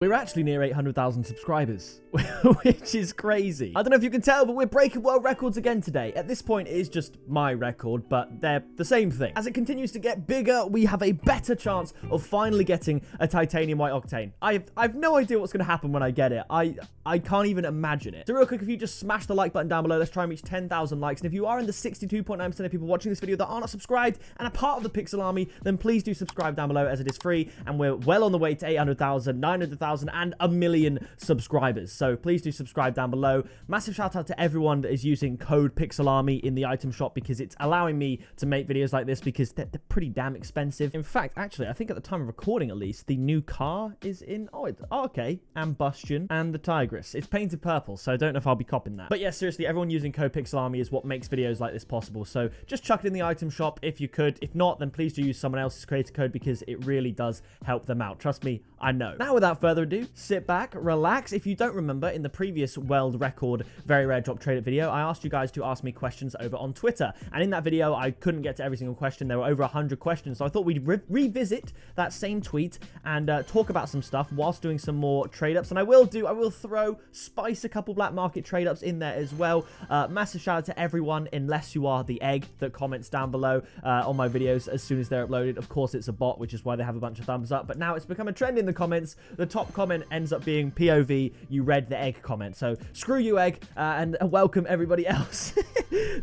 We're actually near 800,000 subscribers, which is crazy. I don't know if you can tell, but we're breaking world records again today. At this point, it is just my record, but they're the same thing. As it continues to get bigger, we have a better chance of finally getting a titanium white octane. I've no idea what's going to happen when I get it. I can't even imagine it. So real quick, if you just smash the like button down below, let's try and reach 10,000 likes. And if you are in the 62.9% of people watching this video that are not subscribed and are part of the Pixel Army, then please do subscribe down below as it is free. And we're well on the way to 800,000, 900,000, and 1 million subscribers. So please do subscribe down below. Massive shout out to everyone that is using code Pixel Army in the item shop because it's allowing me to make videos like this because they're pretty damn expensive. In fact, actually, I think at the time of recording at least, the new car is in. Oh, okay. Ambustion and the Tigris. It's painted purple, so I don't know if I'll be copping that. But yeah, seriously, everyone using code Pixel Army is what makes videos like this possible. So just chuck it in the item shop if you could. If not, then please do use someone else's creator code because it really does help them out. Trust me, I know. Now, without further ado, sit back, relax. If you don't remember, in the previous world record very rare drop trade video, I asked you guys to ask me questions over on Twitter. And in that video, I couldn't get to every single question. There were over 100 questions. So I thought we'd revisit that same tweet and talk about some stuff whilst doing some more trade ups. And I will spice a couple black market trade ups in there as well. Massive shout out to everyone, unless you are the egg that comments down below on my videos as soon as they're uploaded. Of course, it's a bot, which is why they have a bunch of thumbs up. But now it's become a trend in the comments. The top comment ends up being POV, you read the egg comment. So screw you, egg, and welcome everybody else.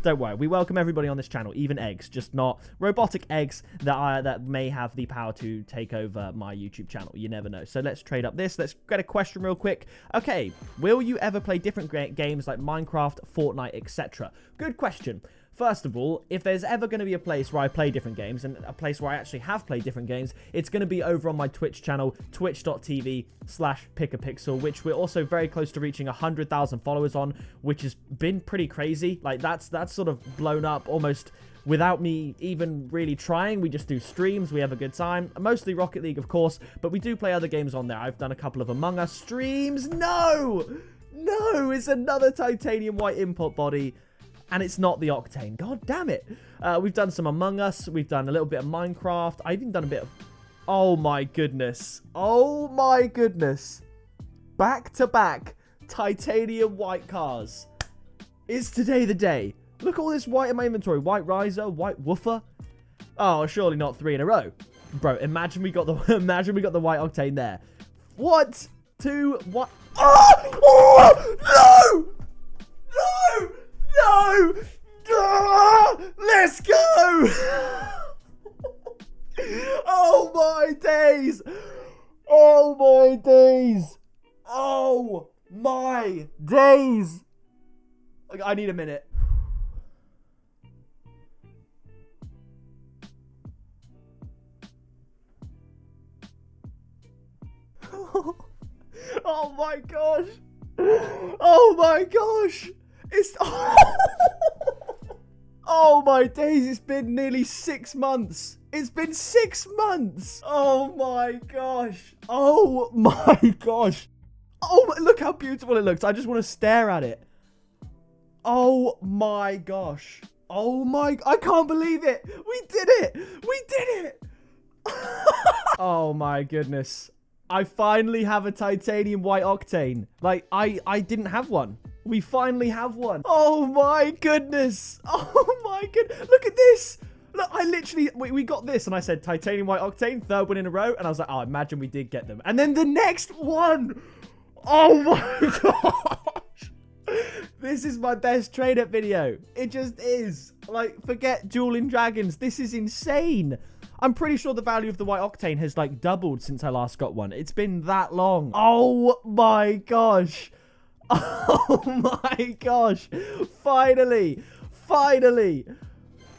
Don't worry, we welcome everybody on this channel, even eggs, just not robotic eggs that may have the power to take over my YouTube channel. You never know. So let's trade up this. Let's get a question real quick. Okay, will you ever play different games like Minecraft, Fortnite, etc.? Good question. First of all, if there's ever going to be a place where I play different games, and a place where I actually have played different games, it's going to be over on my Twitch channel, twitch.tv/pickapixel, which we're also very close to reaching 100,000 followers on, which has been pretty crazy. Like, that's sort of blown up almost without me even really trying. We just do streams, we have a good time, mostly Rocket League, of course, but we do play other games on there. I've done a couple of Among Us streams. No, it's another titanium white import body. And it's not the octane. God damn it. We've done some Among Us. We've done a little bit of Minecraft. I've even done a bit of... Oh, my goodness. Oh, my goodness. Back-to-back titanium white cars. Is today the day? Look at all this white in my inventory. White Riser, white Woofer. Oh, surely not 3 in a row. Bro, imagine we got the white octane there. What? 2, what? Oh! No! No! No! Ah, let's go! Oh my days! Oh my days! Oh my days! I need a minute. Oh my gosh! Oh my gosh! It's... Oh my days, it's been nearly 6 months. It's been 6 months. Oh my gosh. Oh my gosh. Oh, look how beautiful it looks. I just want to stare at it. Oh my gosh. Oh my, I can't believe it. We did it. We did it. Oh my goodness. I finally have a titanium white octane. Like, I didn't have one. We finally have one. Oh my goodness. Oh my goodness. Look at this. Look, I literally, we got this and I said titanium white octane, 3rd one in a row. And I was like, oh, imagine we did get them. And then the next one. Oh my gosh. This is my best trade up video. It just is. Like, forget dueling dragons. This is insane. I'm pretty sure the value of the white octane has like doubled since I last got one. It's been that long. Oh my gosh. Oh my gosh. Finally.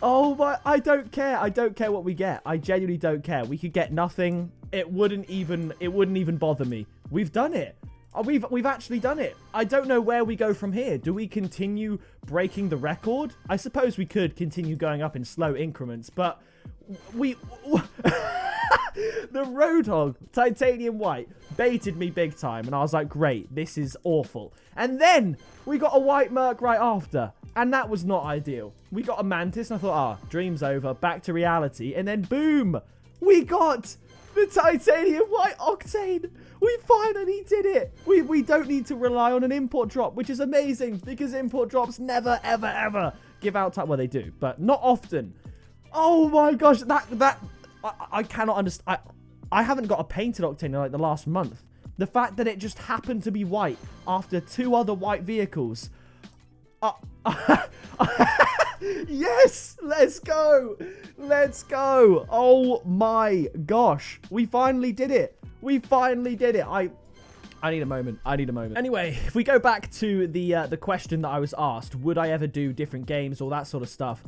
Oh my, I don't care. I don't care what we get. I genuinely don't care. We could get nothing. It wouldn't even bother me. We've done it. We've actually done it. I don't know where we go from here. Do we continue breaking the record? I suppose we could continue going up in slow increments, but the Roadhog titanium white baited me big time, and I was like, great, this is awful. And then we got a white Merc right after, and that was not ideal. We got a Mantis, and I thought, dream's over, back to reality, and then boom, we got the titanium white octane. We finally did it. We don't need to rely on an import drop, which is amazing because import drops never, ever, ever give out time. Well, they do, but not often. Oh my gosh, I cannot understand. I haven't got a painted octane in like the last month. The fact that it just happened to be white after 2 other white vehicles. Yes, let's go. Let's go. Oh my gosh. We finally did it. We finally did it. I need a moment. I need a moment. Anyway, if we go back to the question that I was asked, would I ever do different games, all that sort of stuff?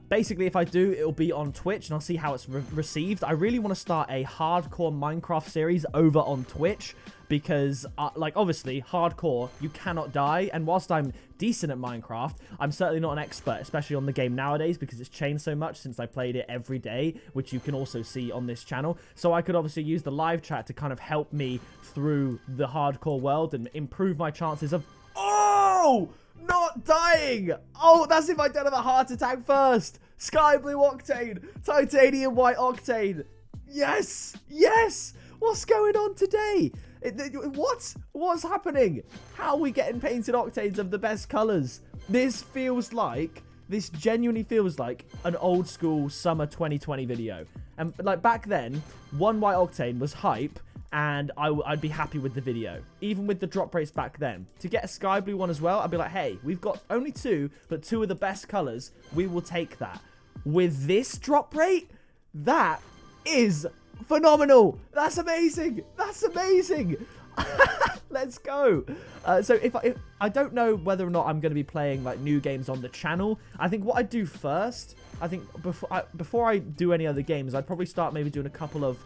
Basically, if I do, it'll be on Twitch, and I'll see how it's received. I really want to start a hardcore Minecraft series over on Twitch, because, like, obviously, hardcore, you cannot die, and whilst I'm decent at Minecraft, I'm certainly not an expert, especially on the game nowadays, because it's changed so much since I played it every day, which you can also see on this channel. So I could obviously use the live chat to kind of help me through the hardcore world and improve my chances of... Oh! Not dying! Oh, that's if I don't have a heart attack first! Sky blue octane! Titanium white octane! Yes! Yes! What's going on today? What's happening? How are we getting painted octanes of the best colors? This genuinely feels like an old school summer 2020 video. And like back then, 1 white octane was hype, and I'd be happy with the video. Even with the drop rates back then. To get a sky blue one as well, I'd be like, hey, we've got only 2, but 2 of the best colors. We will take that. With this drop rate, that is phenomenal. That's amazing. That's amazing. Let's go. So if I don't know whether or not I'm going to be playing like new games on the channel. I think what I'd do first, I think before I do any other games, I'd probably start maybe doing a couple of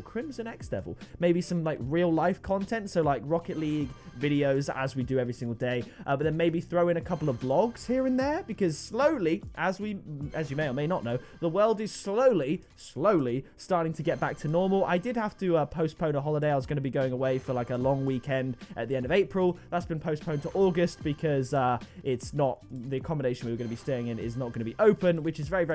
Crimson X Devil, maybe some like real life content, so like Rocket League videos as we do every single day, but then maybe throw in a couple of vlogs here and there, because slowly, as you may or may not know, the world is slowly starting to get back to normal. I did have to postpone a holiday. I was going to be going away for like a long weekend at the end of April. That's been postponed to August because it's not, the accommodation we were going to be staying in is not going to be open, which is very,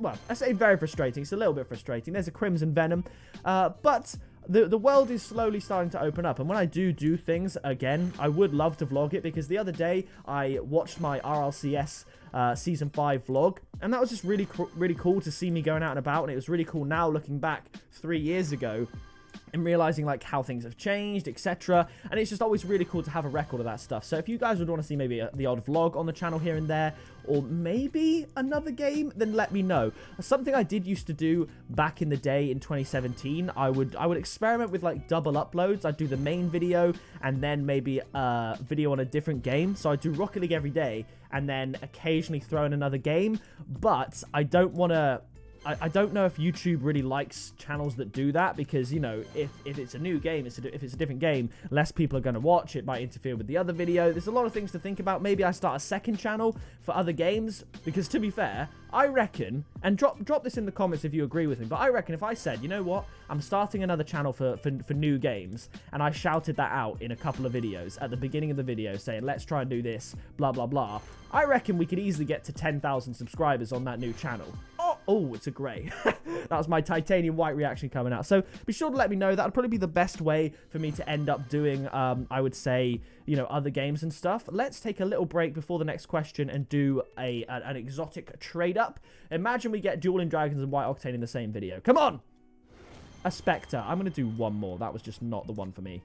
well, I say very frustrating. It's a little bit frustrating. There's a Crimson Venom, but the world is slowly starting to open up, and when I do things again, I would love to vlog it, because the other day I watched my RLCS season 5 vlog, and that was just really cool to see me going out and about, and it was really cool now looking back 3 years ago and realizing like how things have changed, etc. And it's just always really cool to have a record of that stuff. So if you guys would want to see maybe the odd vlog on the channel here and there, or maybe another game, then let me know. Something I did used to do back in the day in 2017, I would experiment with like double uploads. I'd do the main video and then maybe a video on a different game. So I'd do Rocket League every day and then occasionally throw in another game. But I don't want to... I don't know if YouTube really likes channels that do that, because, you know, if it's a new game, if it's a different game, less people are going to watch. It might interfere with the other video. There's a lot of things to think about. Maybe I start a second channel for other games, because to be fair, I reckon, and drop this in the comments if you agree with me, but I reckon if I said, you know what, I'm starting another channel for new games, and I shouted that out in a couple of videos at the beginning of the video saying, let's try and do this, blah, blah, blah, I reckon we could easily get to 10,000 subscribers on that new channel. Oh, it's a grey. That was my titanium white reaction coming out. So be sure to let me know. That would probably be the best way for me to end up doing, I would say, you know, other games and stuff. Let's take a little break before the next question and do an exotic trade up. Imagine we get Dueling Dragons and White Octane in the same video. Come on! A Spectre. I'm going to do one more. That was just not the one for me.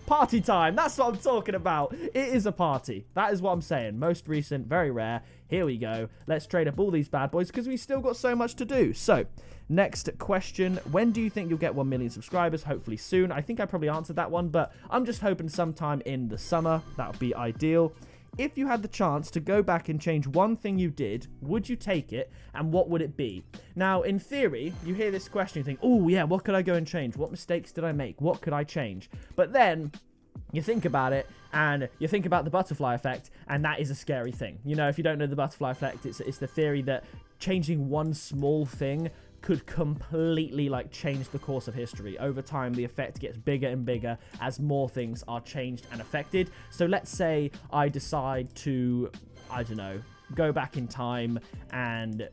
Party time. That's what I'm talking about. It is a party. That is what I'm saying. Most recent, very rare. Here we go. Let's trade up all these bad boys because we've still got so much to do. So, next question. When do you think you'll get 1 million subscribers? Hopefully soon. I think I probably answered that one, but I'm just hoping sometime in the summer. That would be ideal. If you had the chance to go back and change one thing you did, would you take it, and what would it be? Now, in theory, you hear this question, you think, oh, yeah, what could I go and change? What mistakes did I make? What could I change? But then you think about it, and you think about the butterfly effect, and that is a scary thing. You know, if you don't know the butterfly effect, it's the theory that changing one small thing could completely like change the course of history. Over time, the effect gets bigger and bigger as more things are changed and affected. So let's say I decide to, I don't know, go back in time and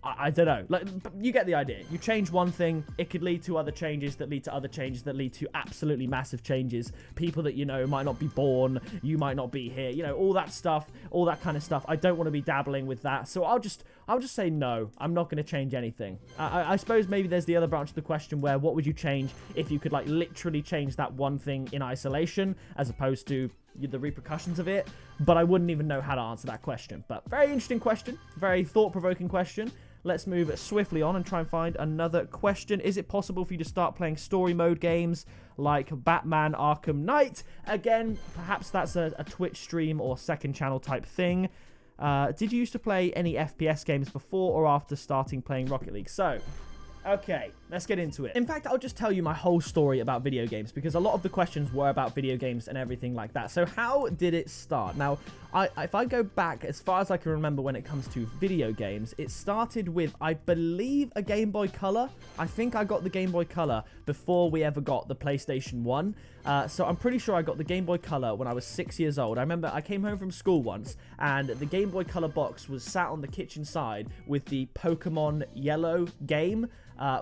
I don't know. Like, you get the idea. You change one thing, it could lead to other changes that lead to other changes that lead to absolutely massive changes. People that, you know, might not be born, you might not be here, you know, all that stuff, all that kind of stuff. I don't want to be dabbling with that. So I'll just say no. I'm not going to change anything. I suppose maybe there's the other branch of the question where what would you change if you could, like, literally change that one thing in isolation as opposed to the repercussions of it, but I wouldn't even know how to answer that question. But very interesting question, very thought-provoking question. Let's move swiftly on and try and find another question. Is it possible for you to start playing story mode games like Batman Arkham Knight? Again, perhaps that's a Twitch stream or second channel type thing. Did you used to play any FPS games before or after starting playing Rocket League? So, okay, let's get into it. In fact, I'll just tell you my whole story about video games because a lot of the questions were about video games and everything like that. So how did it start? Now, if I go back as far as I can remember when it comes to video games, it started with, I believe, a Game Boy Color. I think I got the Game Boy Color before we ever got the PlayStation 1. So I'm pretty sure I got the Game Boy Color when I was 6 years old. I remember I came home from school once and the Game Boy Color box was sat on the kitchen side with the Pokemon Yellow game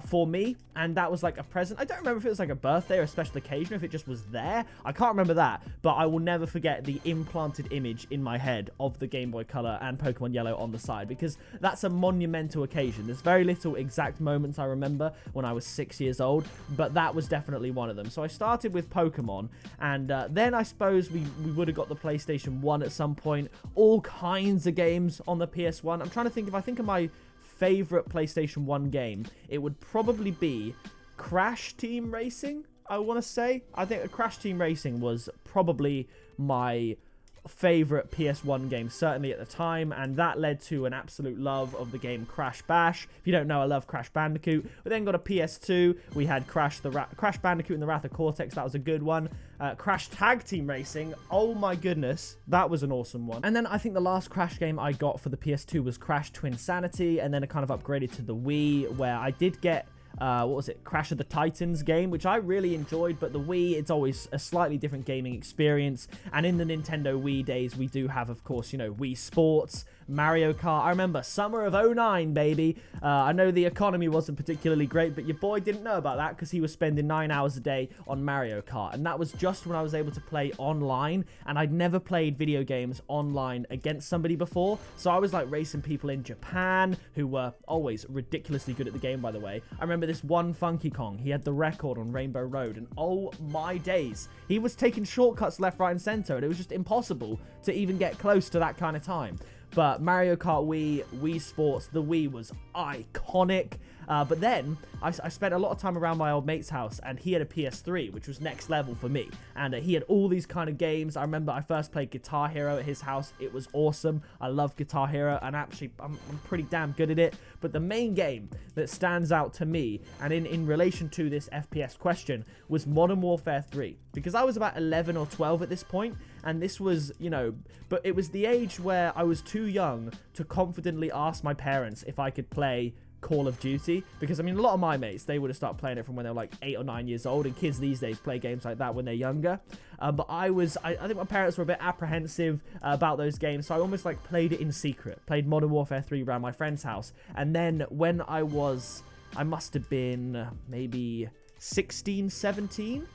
for me, and that was like a present. I don't remember if it was like a birthday or a special occasion, if it just was there. I can't remember that, but I will never forget the implanted image in my head of the Game Boy Color and Pokemon Yellow on the side, because that's a monumental occasion. There's very little exact moments I remember when I was 6 years old, but that was definitely one of them. So I started with Pokemon, and then I suppose we would have got the PlayStation 1 at some point. All kinds of games on the PS1. I'm trying to think, if I think of my favorite PlayStation 1 game, it would probably be Crash Team Racing, I want to say. I think Crash Team Racing was probably my favorite PS1 game, certainly at the time, and that led to an absolute love of the game Crash Bash. If you don't know, I love Crash Bandicoot. We then got a PS2. We had Crash Bandicoot and the Wrath of Cortex. That was a good one. Crash Tag Team Racing. Oh my goodness, that was an awesome one. And then I think the last Crash game I got for the PS2 was Crash Twinsanity, and then it kind of upgraded to the Wii, where I did get what was it, Crash of the Titans game, which I really enjoyed, but the Wii, it's always a slightly different gaming experience. And in the Nintendo Wii days, we do have, of course, you know, Wii Sports, Mario Kart. I remember summer of 09, baby. I know the economy wasn't particularly great, but your boy didn't know about that because he was spending 9 hours a day on Mario Kart. And that was just when I was able to play online, and I'd never played video games online against somebody before. So I was like racing people in Japan who were always ridiculously good at the game, by the way. I remember this one Funky Kong. He had the record on Rainbow Road, and oh my days, he was taking shortcuts left, right, and center, and it was just impossible to even get close to that kind of time. But Mario Kart Wii, Wii Sports, the Wii was iconic. But then I spent a lot of time around my old mate's house, and he had a PS3, which was next level for me. And he had all these kind of games. I remember I first played Guitar Hero at his house. It was awesome. I love Guitar Hero, and actually I'm pretty damn good at it. But the main game that stands out to me, and in relation to this FPS question, was Modern Warfare 3. Because I was about 11 or 12 at this point, and this was, you know, but it was the age where I was too young to confidently ask my parents if I could play Call of Duty, because I mean, a lot of my mates, they would have started playing it from when they were like 8 or 9 years old, and kids these days play games like that when they're younger. But I think my parents were a bit apprehensive about those games, so I almost like played it in secret, played Modern Warfare 3 around my friend's house. And then when I must have been maybe 16, 17,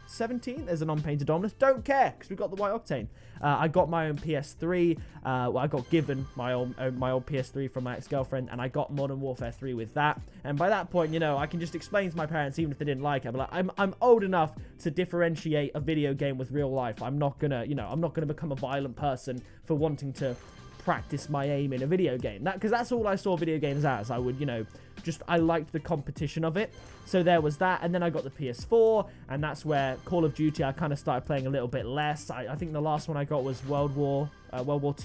there's an unpainted Dominus, don't care, because we got the white octane. I got my own PS3, well, I got given my old PS3 from my ex-girlfriend, and I got Modern Warfare 3 with that. And by that point, you know, I can just explain to my parents, even if they didn't like it, but like, I'm old enough to differentiate a video game with real life. I'm not gonna, you know, I'm not gonna become a violent person for wanting to practice my aim in a video game, because that's all I saw video games as. I would, you know, I liked the competition of it. So there was that, and then I got the PS4, and that's where Call of Duty I kind of started playing a little bit less. I think the last one I got was World War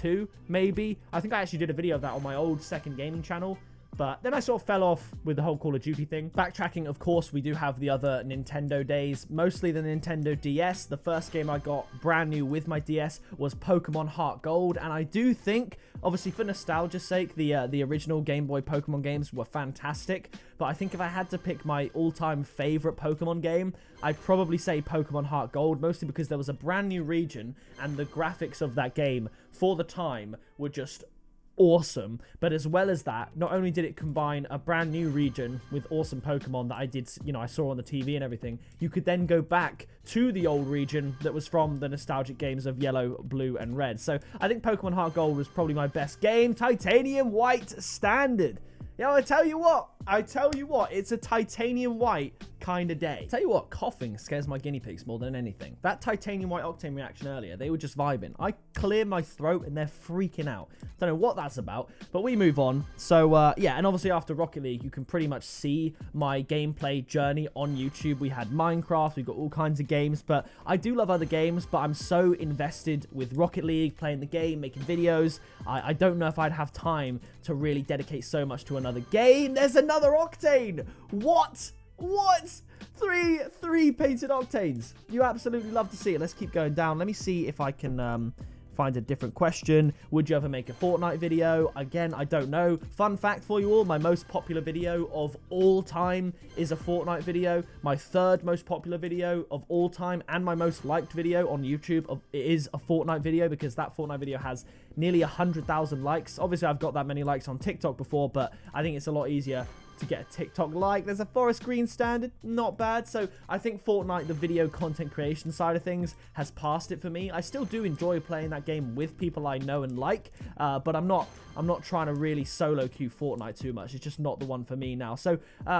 II, maybe. I think I actually did a video of that on my old second gaming channel. But then I sort of fell off with the whole Call of Duty thing. Backtracking, of course, we do have the other Nintendo days, mostly the Nintendo DS. The first game I got brand new with my DS was Pokemon Heart Gold, and I do think, obviously for nostalgia's sake, the original Game Boy Pokemon games were fantastic. But I think if I had to pick my all-time favorite Pokemon game, I'd probably say Pokemon Heart Gold, mostly because there was a brand new region, and the graphics of that game for the time were just awesome. But as well as that, not only did it combine a brand new region with awesome Pokemon that I did, you know, I saw on the TV and everything, you could then go back to the old region that was from the nostalgic games of Yellow, Blue, and Red. So I think Pokemon Heart Gold was probably my best game. Titanium White Standard. You know, I tell you what, it's a titanium white kind of day. Tell you what, coughing scares my guinea pigs more than anything. That titanium white octane reaction earlier, they were just vibing. I clear my throat and they're freaking out. Don't know what that's about, but we move on. So, yeah, and obviously after Rocket League, you can pretty much see my gameplay journey on YouTube. We had Minecraft, we got all kinds of games, but I do love other games, but I'm so invested with Rocket League, playing the game, making videos. I don't know if I'd have time to really dedicate so much to another game. There's another octane. What? Three painted octanes. You absolutely love to see it. Let's keep going down. Let me see if I can find a different question. Would you ever make a Fortnite video? Again, I don't know. Fun fact for you all, my most popular video of all time is a Fortnite video. My third most popular video of all time and my most liked video on YouTube is a Fortnite video, because that Fortnite video has nearly 100,000 likes. Obviously, I've got that many likes on TikTok before, but I think it's a lot easier to get a TikTok like. There's a forest green standard, not bad. So I think Fortnite, the video content creation side of things, has passed it for me. I still do enjoy playing that game with people I know and like, but I'm not trying to really solo queue Fortnite too much. It's just not the one for me now. So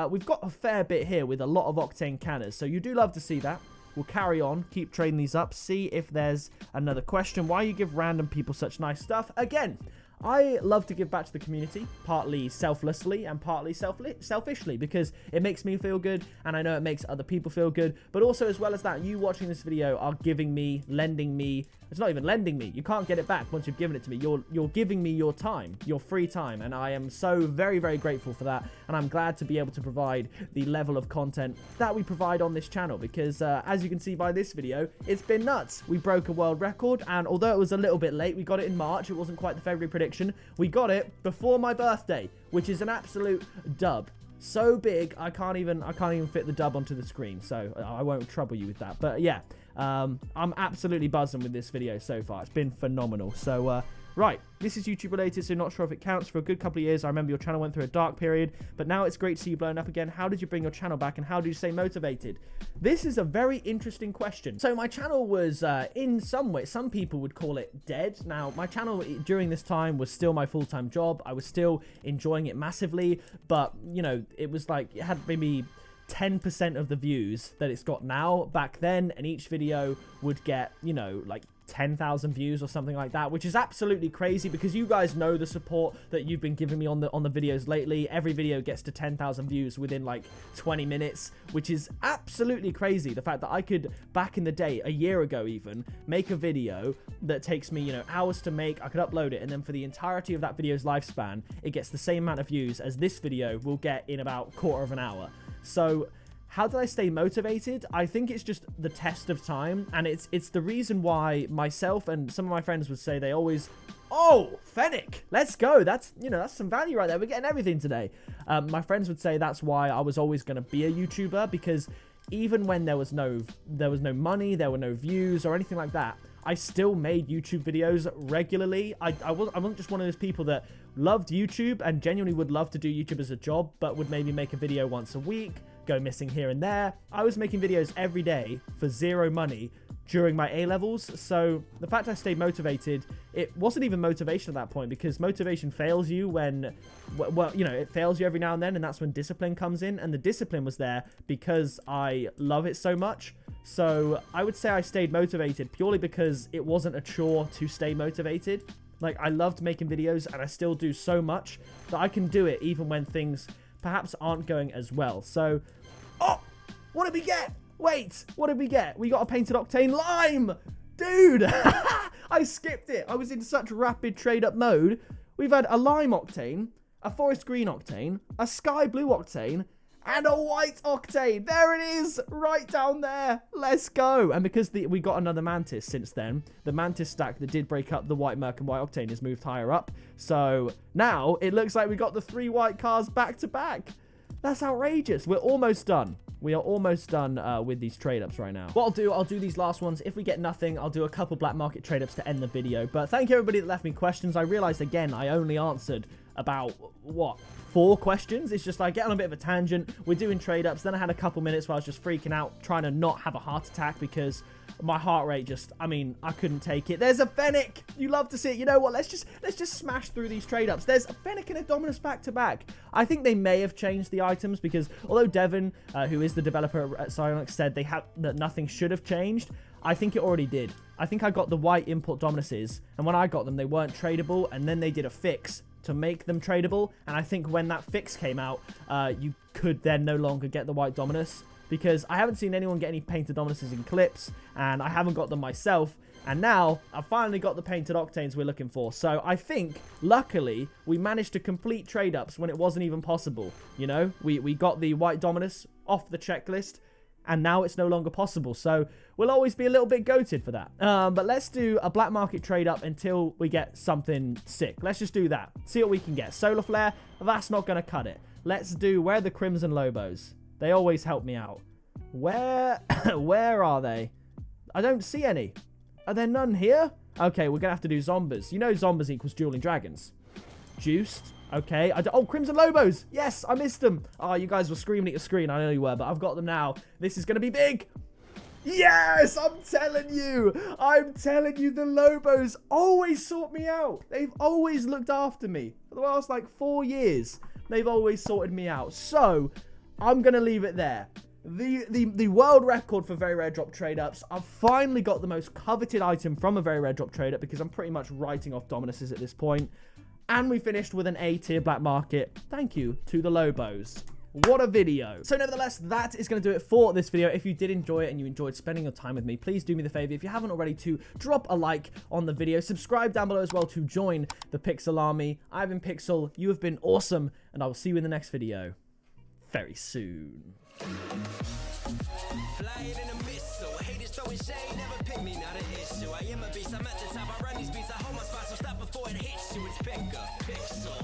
we've got a fair bit here with a lot of octane canners, so you do love to see that. We'll carry on, keep trading these up, see if there's another question. Why you give random people such nice stuff? Again, I love to give back to the community, partly selflessly and partly selfishly, because it makes me feel good and I know it makes other people feel good. But also, as well as that, you watching this video are giving me, lending me, it's not even lending me, you can't get it back once you've given it to me. You're giving me your time, your free time, and I am so very, very grateful for that. And I'm glad to be able to provide the level of content that we provide on this channel, because as you can see by this video, it's been nuts. We broke a world record, and although it was a little bit late, we got it in March. It wasn't quite the February prediction. We got it before my birthday, which is an absolute dub. So big, I can't even fit the dub onto the screen, so I won't trouble you with that. But yeah, I'm absolutely buzzing with this video so far. It's been phenomenal. So right, this is YouTube related, so not sure if it counts. For a good couple of years, I remember your channel went through a dark period, but now it's great to see you blowing up again. How did you bring your channel back, and how do you stay motivated? This is a very interesting question. So my channel was, in some way, some people would call it dead. Now, my channel during this time was still my full-time job. I was still enjoying it massively, but, you know, it was like, it had maybe 10% of the views that it's got now back then, and each video would get, you know, like 10,000 views or something like that, which is absolutely crazy, because you guys know the support that you've been giving me on the videos lately. Every video gets to 10,000 views within like 20 minutes, which is absolutely crazy. The fact that I could, back in the day, a year ago even, make a video that takes me, you know, hours to make. I could upload it, and then for the entirety of that video's lifespan, it gets the same amount of views as this video will get in about a quarter of an hour. So how did I stay motivated? I think it's just the test of time, and it's the reason why myself and some of my friends would say they always, oh, Fennec, let's go. That's, you know, that's some value right there. We're getting everything today. My friends would say that's why I was always going to be a YouTuber, because even when there was no money, there were no views or anything like that, I still made YouTube videos regularly. I wasn't just one of those people that loved YouTube and genuinely would love to do YouTube as a job, but would maybe make a video once a week, go missing here and there. I was making videos every day for zero money during my A-levels. So the fact I stayed motivated, it wasn't even motivation at that point, because motivation fails you when, well, you know, it fails you every now and then, and that's when discipline comes in. And the discipline was there because I love it so much. So I would say I stayed motivated purely because it wasn't a chore to stay motivated. Like, I loved making videos, and I still do so much that I can do it even when things perhaps aren't going as well. So, oh, what did we get? Wait, what did we get? We got a painted octane lime. Dude, I skipped it. I was in such rapid trade up mode. We've had a lime octane, a forest green octane, a sky blue octane, and a white octane. There it is, right down there. Let's go. And because we got another mantis since then, the mantis stack that did break up the white merc and white octane has moved higher up. So now it looks like we got the 3 white cars back to back. That's outrageous. We're almost done. We are almost done with these trade-ups right now. What I'll do these last ones. If we get nothing, I'll do a couple black market trade-ups to end the video. But thank you everybody that left me questions. I realized, again, I only answered about, what, 4 questions? It's just I get on a bit of a tangent. We're doing trade-ups. Then I had a couple minutes where I was just freaking out, trying to not have a heart attack because my heart rate just, I mean, I couldn't take it. There's a Fennec. You love to see it. You know what? Let's just smash through these trade-ups. There's a Fennec and a Dominus back-to-back. I think they may have changed the items because although Devon, who is the developer at Psylonix, said that nothing should have changed, I think it already did. I think I got the white import Dominuses, and when I got them, they weren't tradable, and then they did a fix to make them tradable, and I think when that fix came out, you could then no longer get the white Dominus, because I haven't seen anyone get any painted Dominuses in clips, and I haven't got them myself, and now I've finally got the painted Octanes we're looking for. So I think, luckily, we managed to complete trade-ups when it wasn't even possible. You know, we got the white Dominus off the checklist, and now it's no longer possible. So we'll always be a little bit goated for that. But let's do a black market trade up until we get something sick. Let's just do that. See what we can get. Solar Flare, that's not going to cut it. Let's do, where are the Crimson Lobos? They always help me out. Where are they? I don't see any. Are there none here? Okay, we're going to have to do Zombas. You know Zombas equals Dueling Dragons. Juiced. Okay. Oh, Crimson Lobos. Yes, I missed them. Oh, you guys were screaming at your screen. I know you were, but I've got them now. This is going to be big. Yes, I'm telling you. The Lobos always sort me out. They've always looked after me. For the last, like, 4 years, they've always sorted me out. So, I'm going to leave it there. The world record for very rare drop trade-ups. I've finally got the most coveted item from a very rare drop trade-up because I'm pretty much writing off Dominuses at this point. And we finished with an A-tier black market. Thank you to the Lobos. What a video. So nevertheless, that is going to do it for this video. If you did enjoy it and you enjoyed spending your time with me, please do me the favor, if you haven't already, to drop a like on the video. Subscribe down below as well to join the Pixel Army. I've been Pixel. You have been awesome. And I will see you in the next video very soon. Flying in a missile, haters throwing shade, never pick me, not an issue. I am a beast, I'm at the top, I run these beats, I hold my spot, so stop before it hits you. It's pick up, pixel.